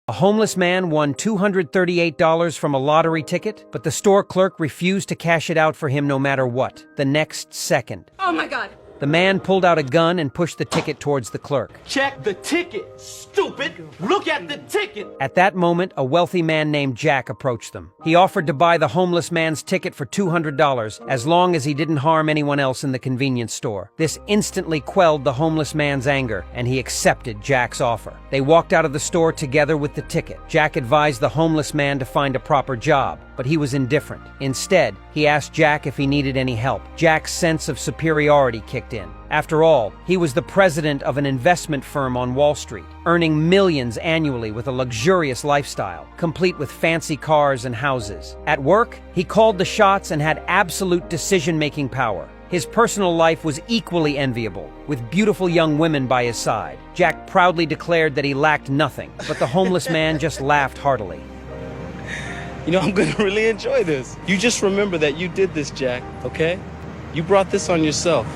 A homeless man won $238 from a lottery ticket, but the store clerk refused to cash it out for him no matter what, the next second. Oh my God! The man pulled out a gun and pushed the ticket towards the clerk. Check the ticket, stupid! Look at the ticket! At that moment, a wealthy man named Jack approached them. He offered to buy the homeless man's ticket for $200 as long as he didn't harm anyone else in the convenience store. This instantly quelled the homeless man's anger, and he accepted Jack's offer. They walked out of the store together with the ticket. Jack advised the homeless man to find a proper job, but he was indifferent. Instead, he asked Jack if he needed any help. Jack's sense of superiority kicked in. After all, he was the president of an investment firm on Wall Street, earning millions annually with a luxurious lifestyle, complete with fancy cars and houses. At work, he called the shots and had absolute decision-making power. His personal life was equally enviable, with beautiful young women by his side. Jack proudly declared that he lacked nothing, but the homeless man just laughed heartily. You know, I'm gonna really enjoy this. You just remember that you did this, Jack, okay? You brought this on yourself.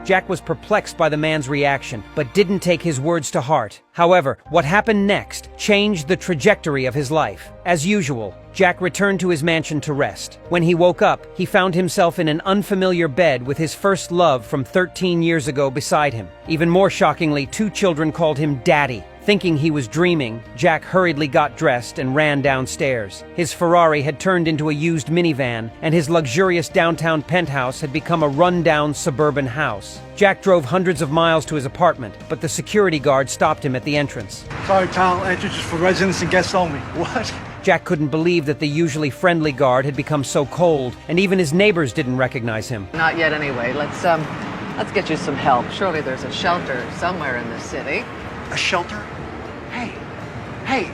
Jack was perplexed by the man's reaction, but didn't take his words to heart. However, what happened next changed the trajectory of his life. As usual, Jack returned to his mansion to rest. When he woke up, he found himself in an unfamiliar bed with his first love from 13 years ago beside him. Even more shockingly, 2 children called him Daddy. Thinking he was dreaming, Jack hurriedly got dressed and ran downstairs. His Ferrari had turned into a used minivan, and his luxurious downtown penthouse had become a run-down suburban house. Jack drove hundreds of miles to his apartment, but the security guard stopped him at the entrance. Sorry, tunnel entrance is for residents and guests only. What? Jack couldn't believe that the usually friendly guard had become so cold, and even his neighbors didn't recognize him. Not yet anyway. Let's get you some help. Surely there's a shelter somewhere in this city. A shelter? Hey,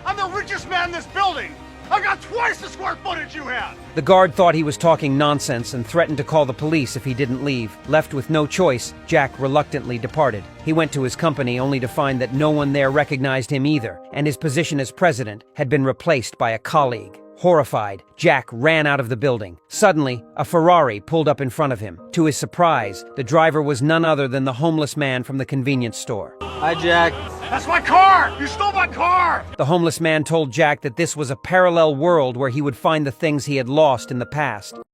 I'm the richest man in this building! I got twice the square footage you have! The guard thought he was talking nonsense and threatened to call the police if he didn't leave. Left with no choice, Jack reluctantly departed. He went to his company only to find that no one there recognized him either, and his position as president had been replaced by a colleague. Horrified, Jack ran out of the building. Suddenly, a Ferrari pulled up in front of him. To his surprise, the driver was none other than the homeless man from the convenience store. Hi, Jack. That's my car! You stole my car! The homeless man told Jack that this was a parallel world where he would find the things he had lost in the past.